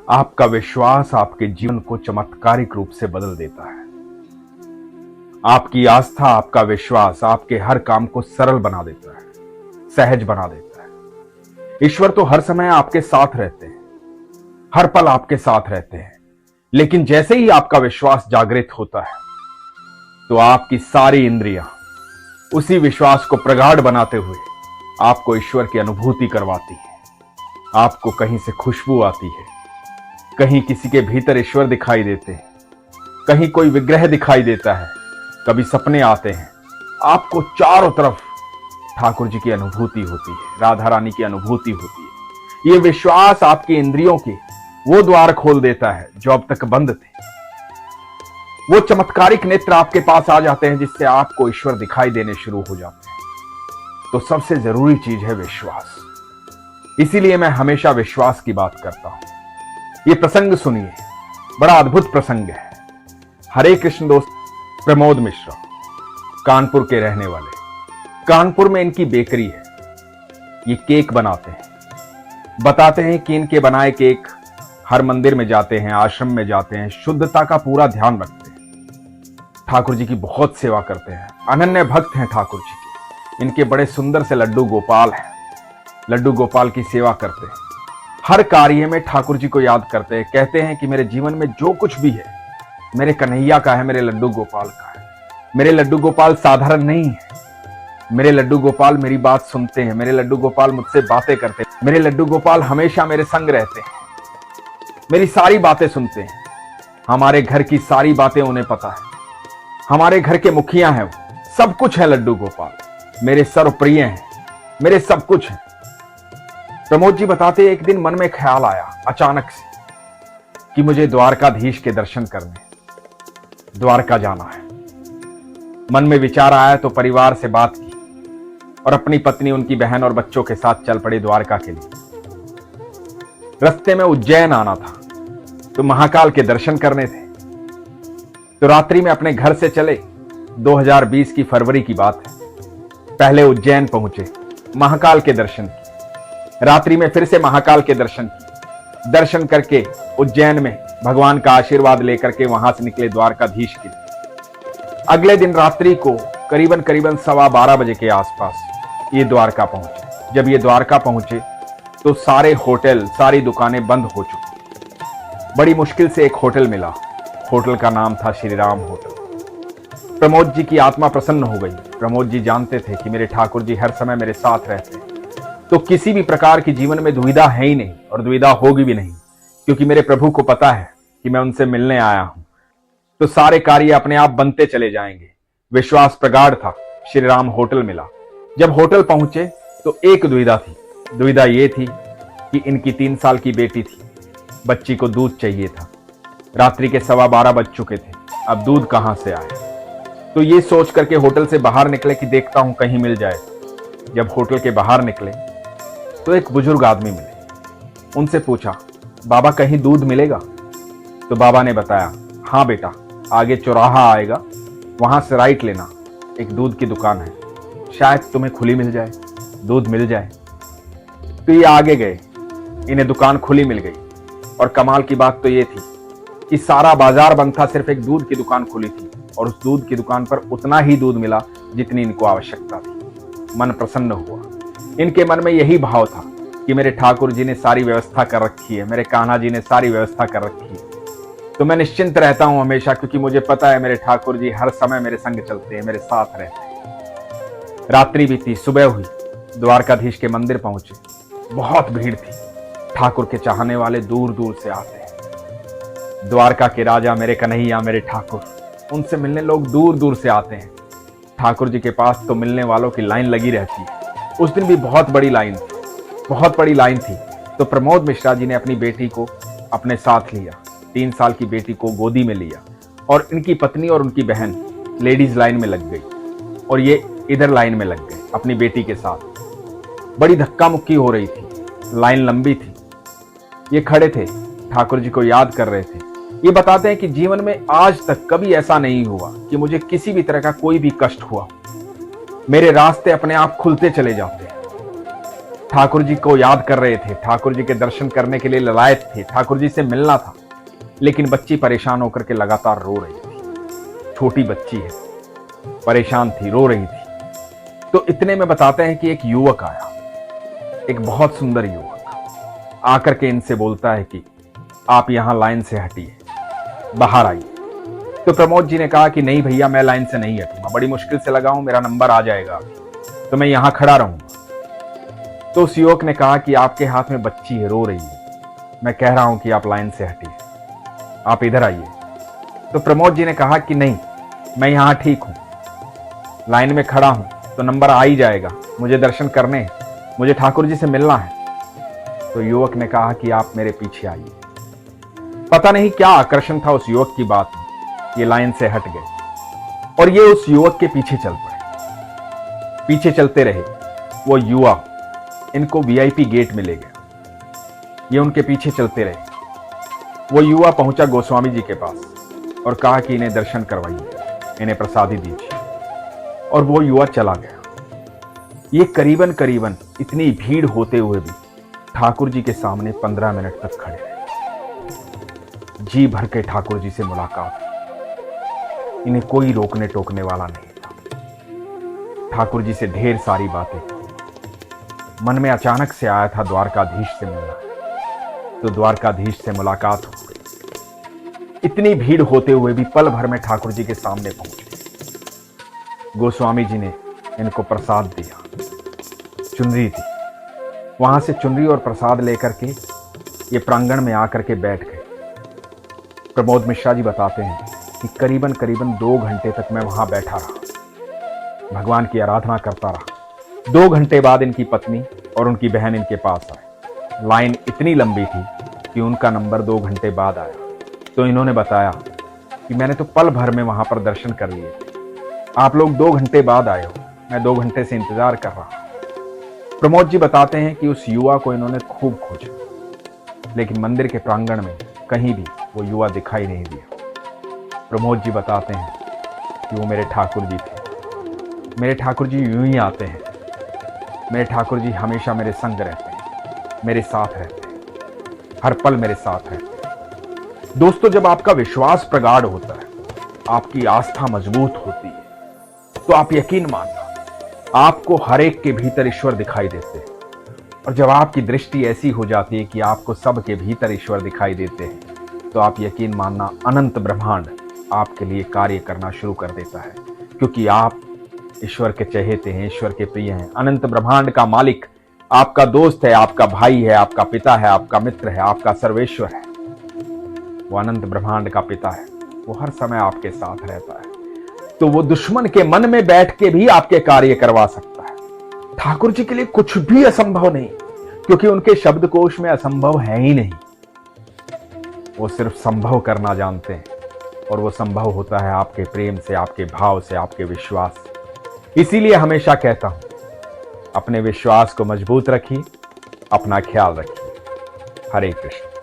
आपका विश्वास आपके जीवन को चमत्कारिक रूप से बदल देता है। आपकी आस्था, आपका विश्वास आपके हर काम को सरल बना देता है, सहज बना देता है। ईश्वर तो हर समय आपके साथ रहते हैं, हर पल आपके साथ रहते हैं, लेकिन जैसे ही आपका विश्वास जागृत होता है तो आपकी सारी इंद्रियां उसी विश्वास को प्रगाढ़ बनाते हुए आपको ईश्वर की अनुभूति करवाती है। आपको कहीं से खुशबू आती है, कहीं किसी के भीतर ईश्वर दिखाई देते हैं, कहीं कोई विग्रह दिखाई देता है, कभी सपने आते हैं। आपको चारों तरफ ठाकुर जी की अनुभूति होती है, राधा रानी की अनुभूति होती है। ये विश्वास आपकी इंद्रियों के वो द्वार खोल देता है जो अब तक बंद थे। वो चमत्कारिक नेत्र आपके पास आ जाते हैं जिससे आपको ईश्वर दिखाई देने शुरू हो जाते हैं। तो सबसे जरूरी चीज है विश्वास। इसीलिए मैं हमेशा विश्वास की बात करता हूं। ये प्रसंग सुनिए, बड़ा अद्भुत प्रसंग है। हरे कृष्ण दोस्त प्रमोद मिश्रा, कानपुर के रहने वाले। कानपुर में इनकी बेकरी है। ये केक बनाते हैं। बताते हैं कि इनके बनाए केक हर मंदिर में जाते हैं, आश्रम में जाते हैं, शुद्धता का पूरा ध्यान रखते हैं, ठाकुर जी की बहुत सेवा करते हैं, अनन्य भक्त हैं ठाकुर जी के। इनके बड़े सुंदर से लड्डू गोपाल हैं, लड्डू गोपाल की सेवा करते हैं। हर कार्य में ठाकुर जी को याद करते हैं। कहते हैं कि मेरे जीवन में जो कुछ भी है मेरे कन्हैया का है, मेरे लड्डू गोपाल का है। मेरे लड्डू गोपाल साधारण नहीं है। मेरे लड्डू गोपाल मेरी बात सुनते हैं, मेरे लड्डू गोपाल मुझसे बातें करते हैं, मेरे लड्डू गोपाल हमेशा मेरे संग रहते हैं, मेरी सारी बातें सुनते हैं। हमारे घर की सारी बातें उन्हें पता है। हमारे घर के मुखिया हैं वो, सब कुछ है लड्डू गोपाल। मेरे सर्वप्रिय हैं, मेरे सब कुछ हैं। प्रमोद जी बताते, एक दिन मन में ख्याल आया अचानक से कि मुझे द्वारकाधीश के दर्शन करने, द्वारका जाना है। मन में विचार आया तो परिवार से बात की और अपनी पत्नी, उनकी बहन और बच्चों के साथ चल पड़े द्वारका के लिए। रास्ते में उज्जैन आना था तो महाकाल के दर्शन करने थे। तो रात्रि में अपने घर से चले। 2020 की फरवरी की बात है। पहले उज्जैन पहुंचे, महाकाल के दर्शन किए। रात्रि में फिर से महाकाल के दर्शन किए। दर्शन करके उज्जैन में भगवान का आशीर्वाद लेकर के वहां से निकले द्वारकाधीश के लिए। अगले दिन रात्रि को करीबन 12:15 बजे के आसपास ये द्वारका पहुंचे। जब ये द्वारका पहुंचे तो सारे होटल, सारी दुकानें बंद हो चुकी। बड़ी मुश्किल से एक होटल मिला। होटल का नाम था श्री राम होटल। प्रमोद जी की आत्मा प्रसन्न हो गई। प्रमोद जी जानते थे कि मेरे ठाकुर जी हर समय मेरे साथ रहते हैं, तो किसी भी प्रकार की जीवन में दुविधा है ही नहीं और दुविधा होगी भी नहीं, क्योंकि मेरे प्रभु को पता है कि मैं उनसे मिलने आया हूं। तो सारे कार्य अपने आप बनते चले जाएंगे। विश्वास प्रगाढ़ था। श्री राम होटल मिला। जब होटल पहुंचे तो एक दुविधा थी। दुविधा यह थी कि इनकी 3 साल की बेटी थी। बच्ची को दूध चाहिए था। रात्रि के 12:15 बज चुके थे। अब दूध कहां से आए? तो ये सोच करके होटल से बाहर निकले कि देखता हूं कहीं मिल जाए। जब होटल के बाहर निकले तो एक बुजुर्ग आदमी मिले। उनसे पूछा, बाबा कहीं दूध मिलेगा? तो बाबा ने बताया, हाँ बेटा, आगे चौराहा आएगा, वहां से राइट लेना, एक दूध की दुकान है, शायद तुम्हें खुली मिल जाए, दूध मिल जाए। तो ये आगे गए। इन्हें दुकान खुली मिल गई। और कमाल की बात तो ये थी कि सारा बाजार बंद था, सिर्फ एक दूध की दुकान खुली थी और उस दूध की दुकान पर उतना ही दूध मिला जितनी इनको आवश्यकता थी। मन प्रसन्न हुआ। इनके मन में यही भाव था कि मेरे ठाकुर जी ने सारी व्यवस्था कर रखी है, मेरे कान्हा जी ने सारी व्यवस्था कर रखी है, तो मैं निश्चिंत रहता हूं हमेशा, क्योंकि मुझे पता है मेरे ठाकुर जी हर समय मेरे संग चलते हैं, मेरे साथ रहते हैं। रात्रि बीती, सुबह हुई। द्वारकाधीश के मंदिर पहुंचे। बहुत भीड़ थी। ठाकुर के चाहने वाले दूर दूर से आते हैं। द्वारका के राजा मेरे कन्हैया, मेरे ठाकुर, उनसे मिलने लोग दूर दूर से आते हैं। ठाकुर जी के पास तो मिलने वालों की लाइन लगी रहती है। उस दिन भी बहुत बड़ी लाइन थी, बहुत बड़ी लाइन थी। तो प्रमोद मिश्रा जी ने अपनी बेटी को अपने साथ लिया। 3 साल की बेटी को गोदी में लिया और इनकी पत्नी और उनकी बहन लेडीज लाइन में लग गई और ये इधर लाइन में लग गए अपनी बेटी के साथ। बड़ी धक्का मुक्की हो रही थी, लाइन लंबी थी। ये खड़े थे, ठाकुर जी को याद कर रहे थे। ये बताते हैं कि जीवन में आज तक कभी ऐसा नहीं हुआ कि मुझे किसी भी तरह का कोई भी कष्ट हुआ। मेरे रास्ते अपने आप खुलते चले जाते हैं। ठाकुर जी को याद कर रहे थे, ठाकुर जी के दर्शन करने के लिए ललायत थे, ठाकुर जी से मिलना था। लेकिन बच्ची परेशान होकर के लगातार रो रही थी। छोटी बच्ची है, परेशान थी, रो रही थी। तो इतने में बताते हैं कि एक युवक आया, एक बहुत सुंदर युवक आकर के इनसे बोलता है कि आप यहां लाइन से हटिए, बाहर आइए। तो प्रमोद जी ने कहा कि नहीं भैया, मैं लाइन से नहीं हटूंगा, बड़ी मुश्किल से लगा हूं, मेरा नंबर आ जाएगा तो मैं यहां खड़ा रहूंगा। तो उस युवक ने कहा कि आपके हाथ में बच्ची है, रो रही है, मैं कह रहा हूं कि आप लाइन से हटिए, आप इधर आइए। तो प्रमोद जी ने कहा कि नहीं, मैं यहां ठीक हूं, लाइन में खड़ा हूं तो नंबर आ ही जाएगा, मुझे दर्शन करने हैं, मुझे ठाकुर जी से मिलना है। तो युवक ने कहा कि आप मेरे पीछे आइए। पता नहीं क्या आकर्षण था उस युवक की बात में, ये लाइन से हट गए और ये उस युवक के पीछे चल पड़े। पीछे चलते रहे, वो युवा इनको वीआईपी गेट में ले गया। ये उनके पीछे चलते रहे। वो युवा पहुंचा गोस्वामी जी के पास और कहा कि इन्हें दर्शन करवाइए, इन्हें प्रसादी दीजिए, और वो युवा चला गया। ये करीबन करीबन इतनी भीड़ होते हुए भी ठाकुर जी के सामने 15 मिनट तक खड़े रहे। जी भर के ठाकुर जी से मुलाकात, इन्हें कोई रोकने टोकने वाला नहीं था। ठाकुर जी से ढेर सारी बातें, मन में अचानक से आया था द्वारकाधीश से मिलना, तो द्वारकाधीश से मुलाकात हो गई। इतनी भीड़ होते हुए भी पल भर में ठाकुर जी के सामने पहुंच गए। गोस्वामी जी ने इनको प्रसाद दिया, चुनरी थी, वहां से चुनरी और प्रसाद लेकर के ये प्रांगण में आकर के बैठ गए। प्रमोद मिश्रा जी बताते हैं कि करीबन करीबन 2 घंटे तक मैं वहां बैठा रहा, भगवान की आराधना करता रहा। 2 घंटे बाद इनकी पत्नी और उनकी बहन इनके पास आए। लाइन इतनी लंबी थी कि उनका नंबर 2 घंटे बाद आया। तो इन्होंने बताया कि मैंने तो पल भर में वहां पर दर्शन कर लिए, आप लोग 2 घंटे बाद आए हो, मैं 2 घंटे से इंतजार कर रहा हूं। प्रमोद जी बताते हैं कि उस युवा को इन्होंने खूब खोजा, लेकिन मंदिर के प्रांगण में कहीं भी वो युवा दिखाई नहीं दिया। प्रमोद जी बताते हैं कि वो मेरे ठाकुर जी थे। मेरे ठाकुर जी यूं ही आते हैं, मेरे ठाकुर जी हमेशा मेरे संग रहते हैं, मेरे साथ रहते हैं, हर पल मेरे साथ रहते हैं। दोस्तों, जब आपका विश्वास प्रगाढ़ होता है, आपकी आस्था मजबूत होती है, तो आप यकीन मानना, आपको हर एक के भीतर ईश्वर दिखाई देते हैं। और जब आपकी दृष्टि ऐसी हो जाती है कि आपको सब के भीतर ईश्वर दिखाई देते हैं, तो आप यकीन मानना, अनंत ब्रह्मांड आपके लिए कार्य करना शुरू कर देता है, क्योंकि आप ईश्वर के चहेते हैं, ईश्वर के प्रिय हैं। अनंत ब्रह्मांड का मालिक आपका दोस्त है, आपका भाई है, आपका पिता है, आपका मित्र है, आपका सर्वेश्वर है। वो अनंत ब्रह्मांड का पिता है, वो हर समय आपके साथ रहता है। तो वो दुश्मन के मन में बैठ के भी आपके कार्य करवा सकता है। ठाकुर जी के लिए कुछ भी असंभव नहीं, क्योंकि उनके शब्दकोश में असंभव है ही नहीं। वो सिर्फ संभव करना जानते हैं, और वो संभव होता है आपके प्रेम से, आपके भाव से, आपके विश्वास से। इसीलिए हमेशा कहता हूं, अपने विश्वास को मजबूत रखिए, अपना ख्याल रखिए। हरे कृष्ण।